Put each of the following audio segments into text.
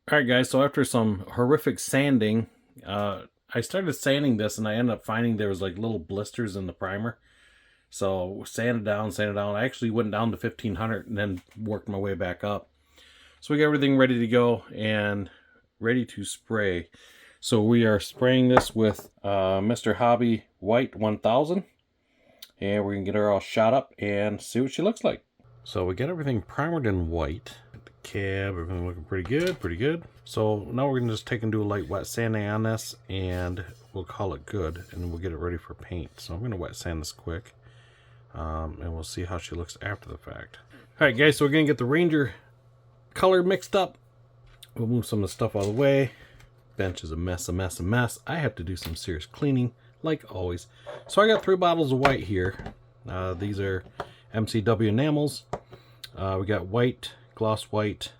Alright guys, so after some horrific sanding, I started sanding this and I ended up finding there was like little blisters in the primer. So sanded down. I actually went down to 1500 and then worked my way back up. So we got everything ready to go and ready to spray. So we are spraying this with Mr. Hobby White 1000. And we're going to get her all shot up and see what she looks like. So we got everything primered in white. Cab, everything looking pretty good. So now we're gonna just take and do a light wet sanding on this and we'll call it good and we'll get it ready for paint. So I'm gonna wet sand this quick and we'll see how she looks after the fact. All right guys, so we're gonna get the Ranger color mixed up. We'll move some of the stuff out of the way. Bench is a mess. I have to do some serious cleaning like always. So I got 3 bottles of white here. These are MCW enamels. We got white, gloss white.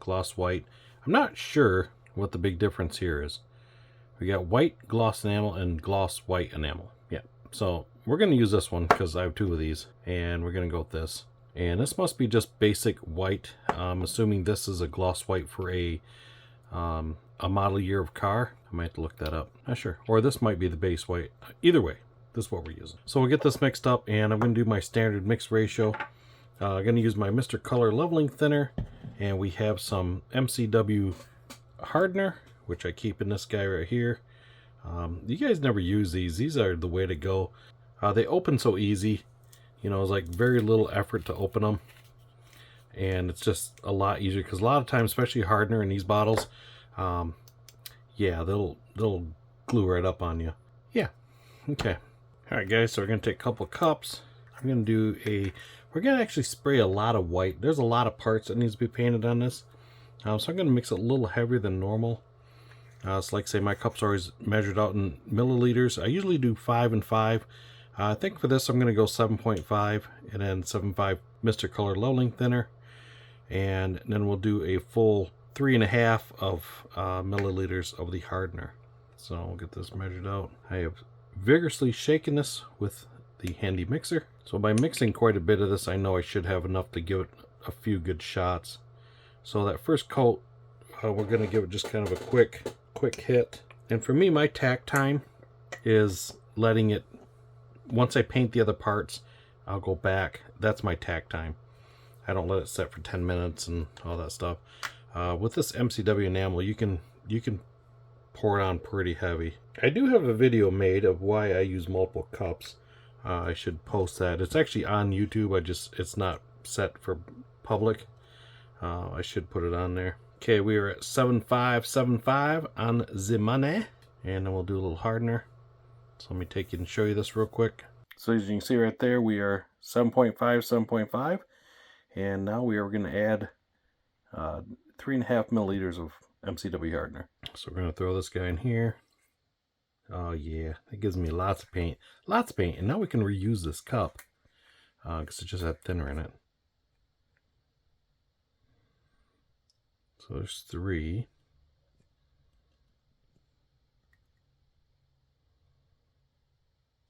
I'm not sure what the big difference here is. We got white gloss enamel and gloss white enamel. Yeah, so we're going to use this one because I have 2 of these, and we're going to go with this. And this must be just basic white. I'm assuming this is a gloss white for a model year of car. I might have to look that up. Not sure. Or this might be the base white. Either way, this is what we're using. So we'll get this mixed up, and I'm going to do my standard mix ratio. I'm going to use my mr.color leveling thinner, and we have some MCW hardener, which I keep in this guy right here. You guys never use these. These are the way to go. They open so easy. You know, it's like very little effort to open them. And it's just a lot easier because a lot of times, especially hardener in these bottles, yeah, they'll glue right up on you. Yeah, okay. All right, guys, so we're going to take a couple cups. I'm going to do we're going to actually spray a lot of white. There's a lot of parts that needs to be painted on this. So I'm going to mix it a little heavier than normal. So like I say, my cups are always measured out in milliliters. I usually do 5 and 5. I think for this I'm going to go 7.5 and then 7.5 mr.color leveling thinner. And then we'll do a full 3.5 of milliliters of the hardener. So we'll get this measured out. I have vigorously shaken this with the handy mixer. So by mixing quite a bit of this, I know I should have enough to give it a few good shots. So that first coat, we're going to give it just kind of a quick hit. And for me, my tack time is letting it, once I paint the other parts, I'll go back. That's my tack time. I don't let it set for 10 minutes and all that stuff. With this MCW enamel, you can pour it on pretty heavy. I do have a video made of why I use multiple cups. I should post that. It's actually on YouTube. It's not set for public. I should put it on there. Okay, we are at 7.575 on the money, and then we'll do a little hardener. So let me take you and show you this real quick. So as you can see right there, we are 7.5, and now we are going to add 3.5 milliliters of MCW hardener. So we're going to throw this guy in here. Oh yeah, that gives me lots of paint. And now we can reuse this cup because it just had thinner in it. So there's 3.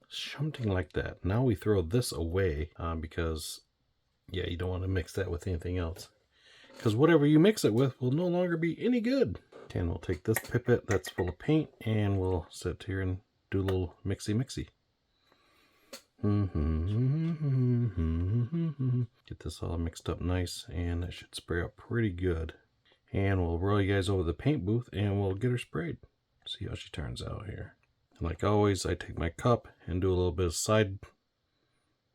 Something like that. Now we throw this away because, yeah, you don't want to mix that with anything else. Because whatever you mix it with will no longer be any good. And we'll take this pipette that's full of paint and we'll sit here and do a little mixy. Get this all mixed up nice, and that should spray up pretty good. And we'll roll you guys over the paint booth and we'll get her sprayed. See how she turns out here. And like always, I take my cup and do a little bit of side.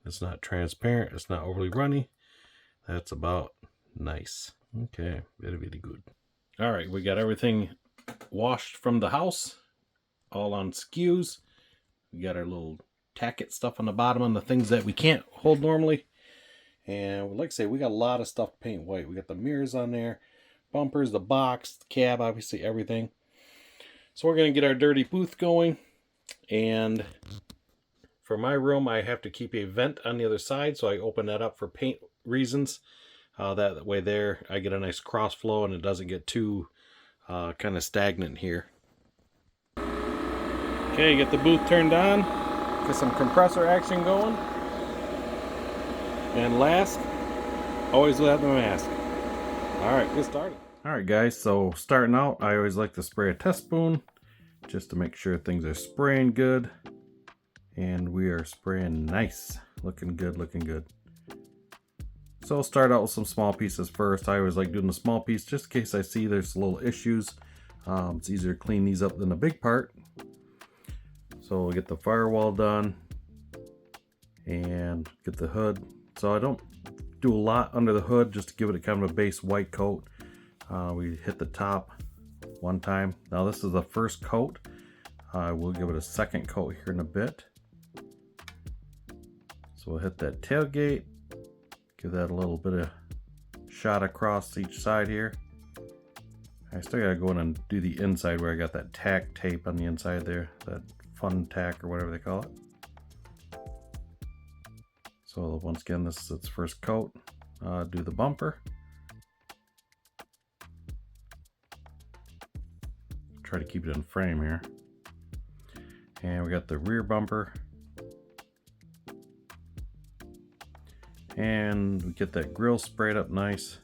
It's not transparent, it's not overly runny. That's about nice. Okay, very good. All right, we got everything washed from the house, all on skews. We got our little tacket stuff on the bottom on the things that we can't hold normally. And like I say, we got a lot of stuff to paint white. We got the mirrors on there, bumpers, the box, the cab, obviously everything. So we're going to get our dirty booth going. And for my room, I have to keep a vent on the other side, so I open that up for paint reasons. That way there, I get a nice cross flow and it doesn't get too kind of stagnant here. Okay, get the booth turned on. Get some compressor action going. And last, always wear the mask. All right, get started. Alright guys, so starting out, I always like to spray a test spoon just to make sure things are spraying good. And we are spraying nice. Looking good, looking good. So I'll start out with some small pieces first. I always like doing a small piece just in case I see there's little issues. It's easier to clean these up than a big part. So we'll get the firewall done and get the hood. So I don't do a lot under the hood just to give it a kind of a base white coat. We hit the top one time. Now this is the first coat. I will give it a second coat here in a bit. So we'll hit that tailgate. Give that a little bit of shot across each side here. I still gotta go in and do the inside where I got that tack tape on the inside there. That fun tack or whatever they call it. So once again, this is its first coat. Do the bumper. Try to keep it in frame here. And we got the rear bumper. And we get that grill sprayed up nice.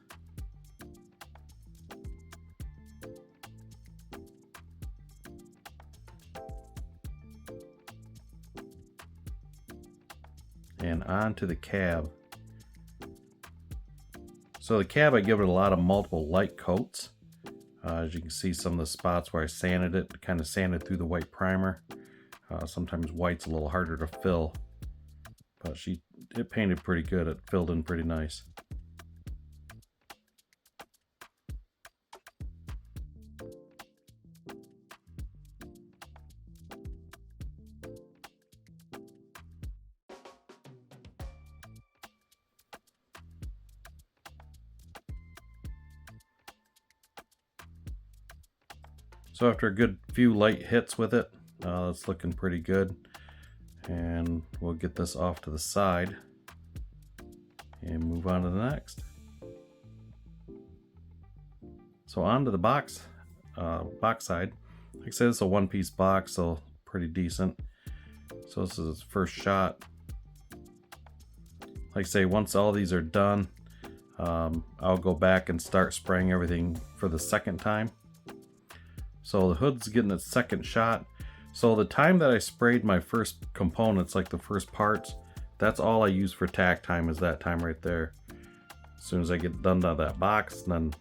And on to the cab. So the cab, I give it a lot of multiple light coats. As you can see, some of the spots where I sanded it, kind of sanded through the white primer. Sometimes white's a little harder to fill, but it painted pretty good. It filled in pretty nice. So after a good few light hits with it, it's looking pretty good. And we'll get this off to the side and move on to the next. So on to the box side. Like I said, it's a one-piece box, so pretty decent. So this is its first shot. Like I say, once all these are done, I'll go back and start spraying everything for the second time. So the hood's getting its second shot. So the time that I sprayed my first components, like the first parts, that's all I use for tack time, is that time right there. As soon as I get done to that box, then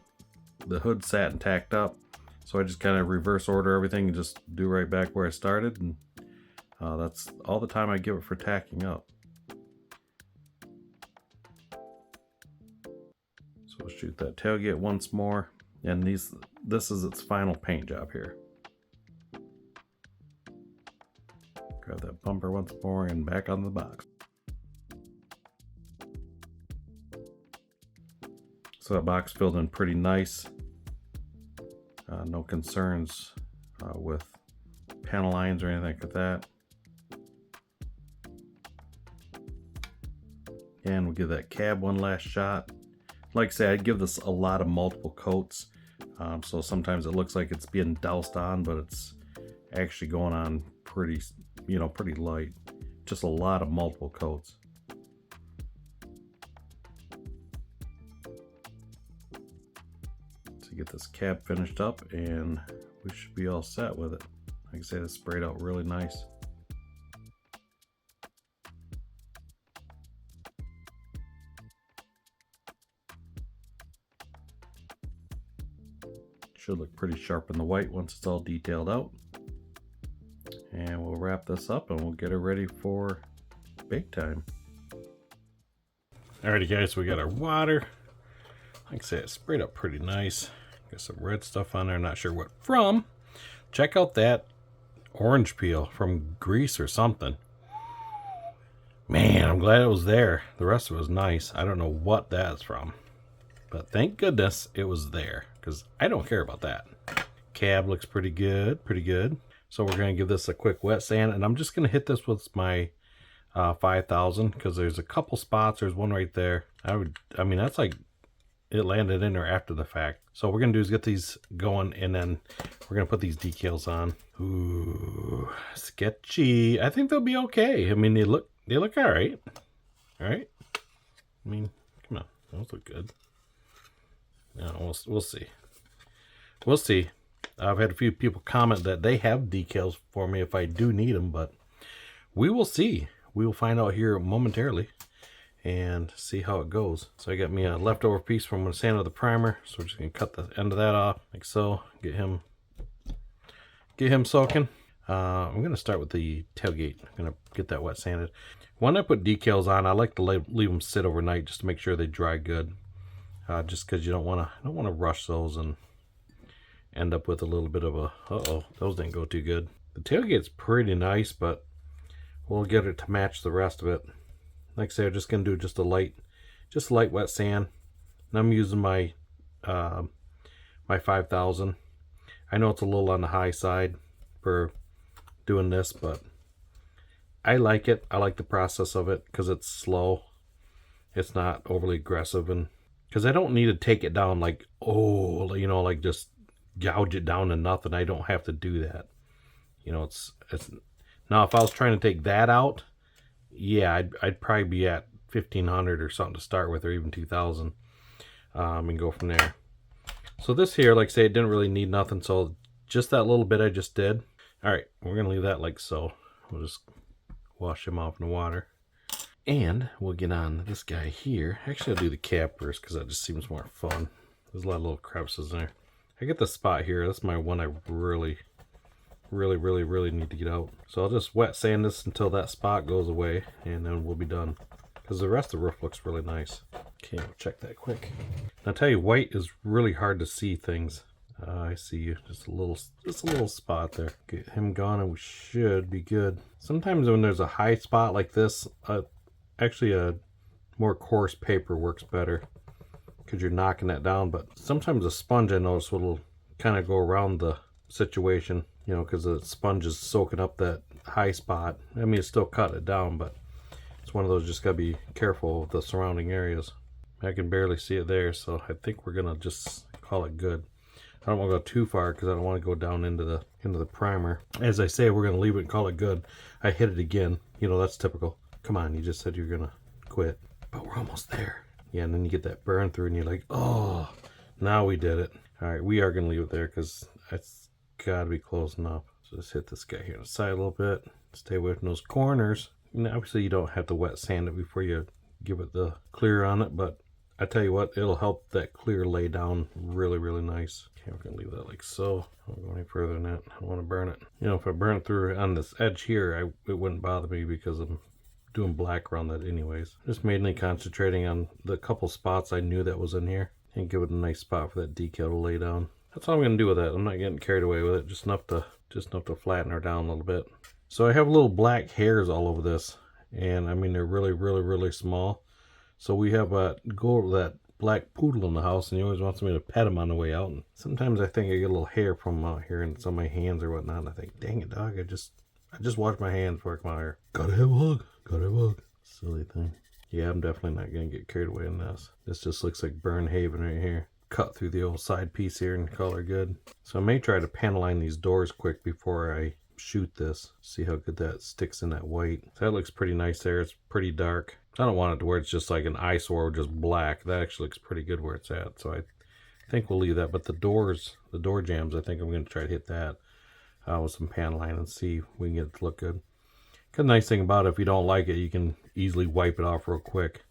the hood sat and tacked up. So I just kind of reverse order everything and just do right back where I started. And that's all the time I give it for tacking up. So we'll shoot that tailgate once more. And this is its final paint job here. Grab that bumper once more and back on the box. So that box filled in pretty nice. No concerns with panel lines or anything like that. And we'll give that cab one last shot. Like I say, I'd give this a lot of multiple coats. So sometimes it looks like it's being doused on, but it's actually going on pretty, pretty light. Just a lot of multiple coats. To get this cab finished up, and we should be all set with it. Like I say, it's sprayed out really nice. Should look pretty sharp in the white once it's all detailed out. And we'll wrap this up and we'll get it ready for bake time. Alrighty guys, we got our water. Like I said, it's sprayed up pretty nice. Got some red stuff on there, not sure what from. Check out that orange peel from Greece or something. Man, I'm glad it was there. The rest of it was nice. I don't know what that's from, but thank goodness it was there, because I don't care about that. Cab looks pretty good, pretty good. So we're going to give this a quick wet sand, and I'm just going to hit this with my 5000, because there's a couple spots. There's one right there. I mean, that's like it landed in there after the fact. So what we're going to do is get these going, and then we're going to put these decals on. Ooh, sketchy. I think they'll be okay. I mean, they look all right. All right. I mean, come on, those look good. No, we'll see. we'll see. I've had a few people comment that they have decals for me if I do need them, but we will see. We will find out here momentarily and see how it goes. So I got me a leftover piece from when I sanded the primer, so we're just gonna cut the end of that off like so. Get him soaking. I'm gonna start with the tailgate. I'm gonna get that wet sanded. When I put decals on, I like to leave them sit overnight just to make sure they dry good. Just because you don't want to rush those and end up with a little bit of a those didn't go too good. The tailgate's pretty nice, but we'll get it to match the rest of it. Like I say, I'm just gonna do just a light wet sand. And I'm using my my 5000. I know it's a little on the high side for doing this, but I like it. I like the process of it because it's slow. It's not overly aggressive, and because I don't need to take it down like, oh, you know, like just gouge it down to nothing. I don't have to do that. You know, it's now if I was trying to take that out, yeah, I'd probably be at 1500 or something to start with, or even 2000, and go from there. So this here, like I say, it didn't really need nothing, so just that little bit I just did. All right, we're gonna leave that like so. We'll just wash him off in the water, and we'll get on this guy here. Actually, I'll do the cap first because that just seems more fun. There's a lot of little crevices in there. I get the spot here. That's my one I really need to get out. So I'll just wet sand this until that spot goes away, and then we'll be done. Because the rest of the roof looks really nice. Okay, we'll check that quick. Now, I'll tell you, white is really hard to see things. I see you. Just a little spot there. Get him gone, and we should be good. Sometimes when there's a high spot like this, actually a more coarse paper works better because you're knocking that down. But sometimes a sponge, I notice, will kind of go around the situation, you know, because the sponge is soaking up that high spot. I mean, it's still cutting it down, but it's one of those, just got to be careful with the surrounding areas. I can barely see it there, so I think we're going to just call it good. I don't want to go too far because I don't want to go down into the primer. As I say, we're going to leave it and call it good. I hit it again. You know, that's typical. Come on, you just said you're going to quit. But we're almost there. Yeah, and then you get that burn through and you're like, oh, now we did it. All right, we are going to leave it there because it's got to be close enough. So just hit this guy here on the side a little bit. Stay away from those corners. And obviously, you don't have to wet sand it before you give it the clear on it, but I tell you what, it'll help that clear lay down really nice. Okay, we're gonna leave that like so. I don't go any further than that. I don't want to burn it. You know, if I burn it through on this edge here, it wouldn't bother me because I'm doing black around that anyways. Just mainly concentrating on the couple spots I knew that was in here and give it a nice spot for that decal to lay down. That's all I'm gonna do with that. I'm not getting carried away with it. Just enough to flatten her down a little bit. So I have little black hairs all over this, and I mean they're really small. So we have that black poodle in the house, and he always wants me to pet him on the way out. And sometimes I think I get a little hair from out here and some of my hands or whatnot. And I think, dang it, dog! I just washed my hands before I come out here. Gotta have a hug. Gotta have a hug. Silly thing. Yeah, I'm definitely not gonna get carried away in this. This just looks like Burn Haven right here. Cut through the old side piece here and call her good. So I may try to panel line these doors quick before I shoot this. See how good that sticks in that white. So that looks pretty nice there. It's pretty dark. I don't want it to where it's just like an eyesore, just black. That actually looks pretty good where it's at. So I think we'll leave that. But the door jambs, I think I'm going to try to hit that with some panel line and see if we can get it to look good. The nice thing about it, if you don't like it, you can easily wipe it off real quick.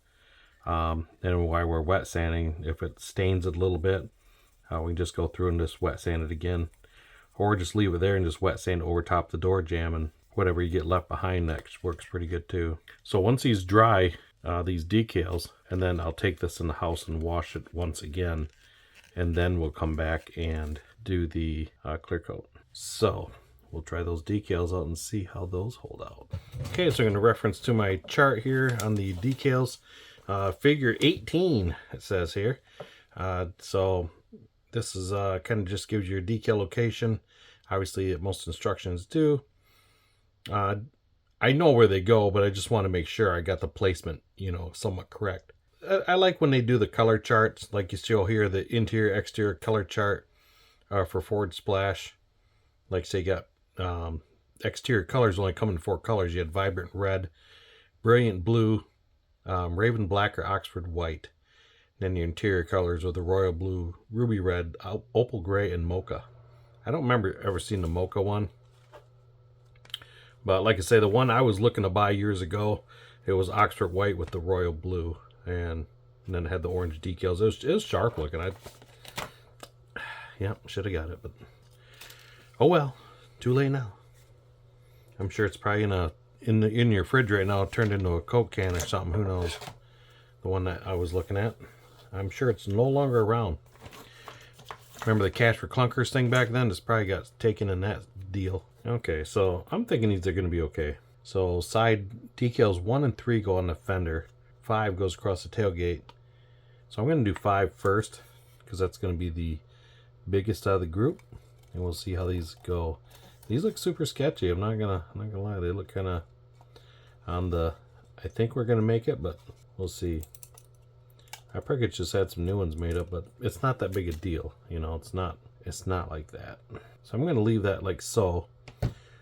Then while we're wet sanding, if it stains it a little bit, we can just go through and just wet sand it again. Or just leave it there and just wet sand over top the door jamb, and whatever you get left behind that works pretty good too. So once these dry, these decals, and then I'll take this in the house and wash it once again, and then we'll come back and do the clear coat. So we'll try those decals out and see how those hold out. Okay, so I'm going to reference to my chart here on the decals. Figure 18, it says here. So this is kind of just gives you your decal location. Obviously, most instructions do. I know where they go, but I just want to make sure I got the placement, you know, somewhat correct. I like when they do the color charts, like you show here, the interior, exterior color chart for Ford Splash. Like say you got exterior colors only come in 4 colors. You had vibrant red, brilliant blue, raven black, or Oxford white. Then your interior colors are the royal blue, ruby red, opal gray, and mocha. I don't remember ever seeing the mocha one. But like I say, the one I was looking to buy years ago, it was Oxford white with the royal blue. And then it had the orange decals. It was sharp looking. Yeah, should have got it. But oh well, too late now. I'm sure it's probably in your fridge right now, turned into a Coke can or something. Who knows? The one that I was looking at. I'm sure it's no longer around. Remember the Cash for Clunkers thing back then? It's probably got taken in that deal. Okay, so I'm thinking these are going to be okay. So side decals 1 and 3 go on the fender. 5 goes across the tailgate. So I'm going to do 5 first, because that's going to be the biggest out of the group. And we'll see how these go. These look super sketchy. I'm not gonna lie. They look kind of on the. I think we're gonna make it, but we'll see. I probably just had some new ones made up, but it's not that big a deal. You know, it's not like that. So I'm gonna leave that like so,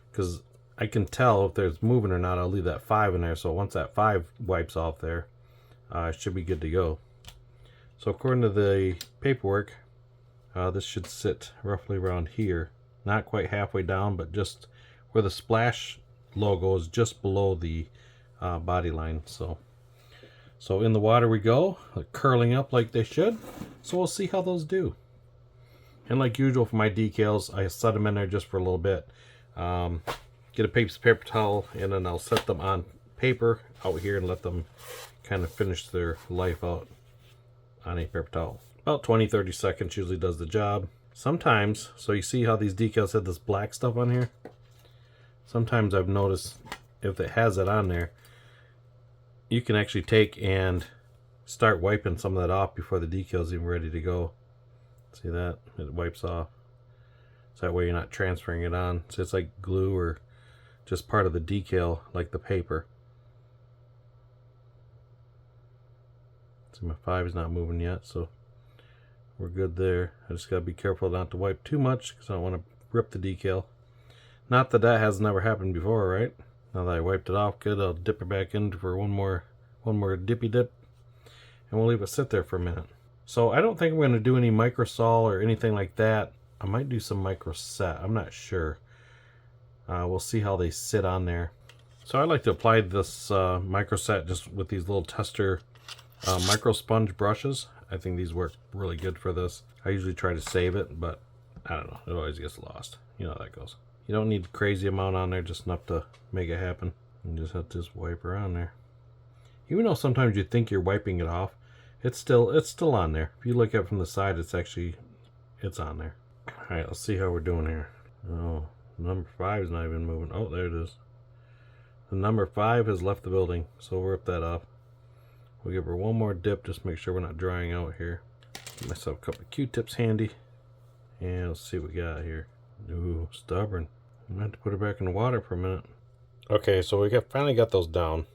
because I can tell if there's moving or not. I'll leave that 5 in there. So once that 5 wipes off there, it should be good to go. So according to the paperwork, this should sit roughly around here. Not quite halfway down, but just where the splash logo is, just below the body line. So in the water we go, curling up like they should. So we'll see how those do. And like usual for my decals, I set them in there just for a little bit. Get a paper towel, and then I'll set them on paper out here and let them kind of finish their life out on a paper towel. About 20-30 seconds usually does the job. Sometimes, so you see how these decals have this black stuff on here? Sometimes I've noticed if it has it on there, you can actually take and start wiping some of that off before the decal's even ready to go. See that? It wipes off. So that way you're not transferring it on. So it's like glue or just part of the decal, like the paper. See, my 5 is not moving yet, so we're good there. I just gotta be careful not to wipe too much because I don't want to rip the decal. Not that that has never happened before, right? Now that I wiped it off good, I'll dip it back in for one more dippy dip, and we'll leave it sit there for a minute. So I don't think I'm going to do any microsol or anything like that. I might do some microset. I'm not sure. We'll see how they sit on there. So I like to apply this microset just with these little tester micro sponge brushes. I think these work really good for this. I usually try to save it, but I don't know. It always gets lost. You know how that goes. You don't need a crazy amount on there, just enough to make it happen. You just have to just wipe around there. Even though sometimes you think you're wiping it off, it's still on there. If you look at it from the side, it's on there. All right, let's see how we're doing here. Oh, number 5 is not even moving. Oh, there it is. The number 5 has left the building, so we'll rip that off. We'll give her one more dip, just make sure we're not drying out here. Get myself a couple of Q-tips handy. And let's see what we got here. Ooh, stubborn. I'm going to have to put her back in the water for a minute. Okay, so we finally got those down.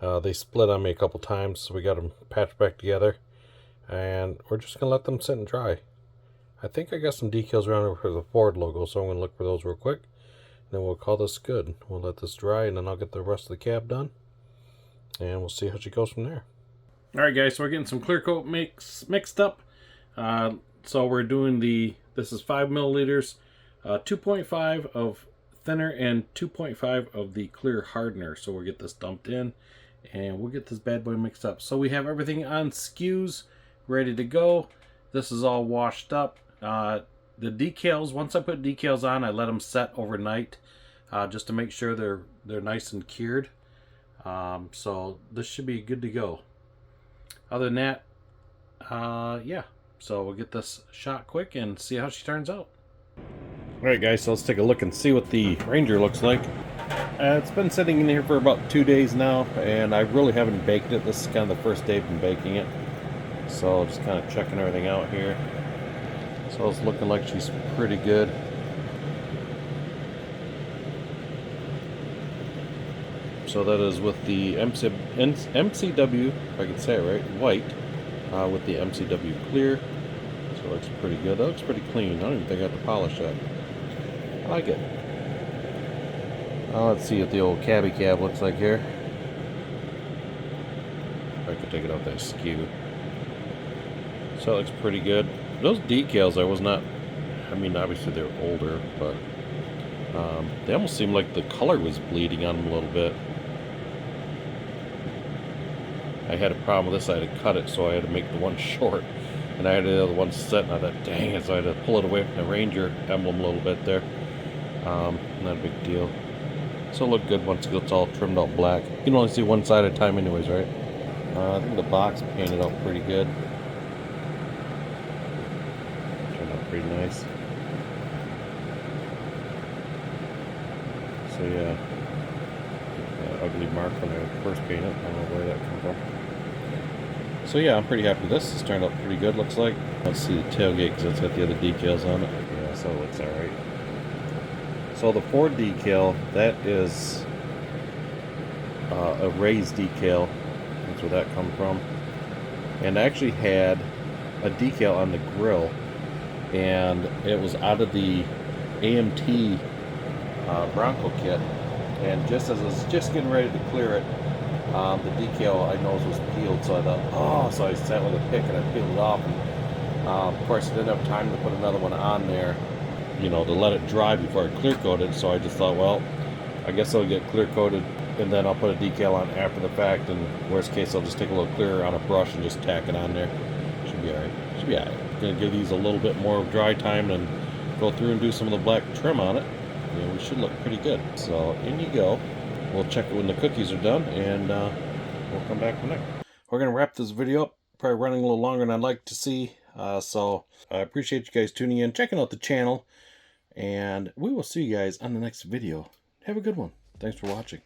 They split on me a couple times, so we got them patched back together. And we're just going to let them sit and dry. I think I got some decals around here for the Ford logo, so I'm going to look for those real quick. Then we'll call this good. We'll let this dry, and then I'll get the rest of the cab done. And we'll see how she goes from there. Alright guys, so we're getting some clear coat mixed up. So we're doing this is 5 milliliters, 2.5 of thinner and 2.5 of the clear hardener. So we'll get this dumped in and we'll get this bad boy mixed up. So we have everything on skews ready to go. This is all washed up. The decals, once I put decals on, I let them set overnight just to make sure they're nice and cured. So this should be good to go. Other than that, yeah. So we'll get this shot quick and see how she turns out. Alright guys, so let's take a look and see what the Ranger looks like. It's been sitting in here for about 2 days now, and I really haven't baked it. This is kind of the first day I've been baking it. So just kind of checking everything out here. So it's looking like she's pretty good. So that is with the MCW, if I can say it right, white, with the MCW clear. So it looks pretty good. That looks pretty clean. I don't even think I have to polish that. I like it. Let's see what the old cabby cab looks like here. If I could take it off that skew. So it looks pretty good. Those decals, I was not, I mean, obviously they're older, but they almost seem like the color was bleeding on them a little bit. I had a problem with this. I had to cut it, so I had to make the one short. And I had the other one set, and I thought, dang it, so I had to pull it away from the Ranger emblem a little bit there. Not a big deal. So it'll look good once it's all trimmed out black. You can only see one side at a time anyways, right? I think the box painted out pretty good. Turned out pretty nice. So yeah, ugly mark when I first painted it. I don't know where that came from. So yeah, I'm pretty happy with this. It's turned out pretty good, looks like. Let's see the tailgate because it's got the other decals on it. Yeah, so it looks alright. So the Ford decal, that is a raised decal. That's where that comes from. And I actually had a decal on the grill, and it was out of the AMT Bronco kit. And just as I was just getting ready to clear it, the decal I noticed was peeled, so I thought, oh, so I sat with a pick and I peeled it off. And, of course, I didn't have time to put another one on there, you know, to let it dry before I clear coated. So I just thought, well, I guess I'll get clear coated and then I'll put a decal on after the fact. And worst case, I'll just take a little clearer on a brush and just tack it on there. Should be alright. Should be alright. Gonna give these a little bit more dry time and go through and do some of the black trim on it. Yeah, we should look pretty good. So in you go. We'll check it when the cookies are done, and we'll come back from there. We're going to wrap this video up. Probably running a little longer than I'd like to see. So I appreciate you guys tuning in, checking out the channel, and we will see you guys on the next video. Have a good one. Thanks for watching.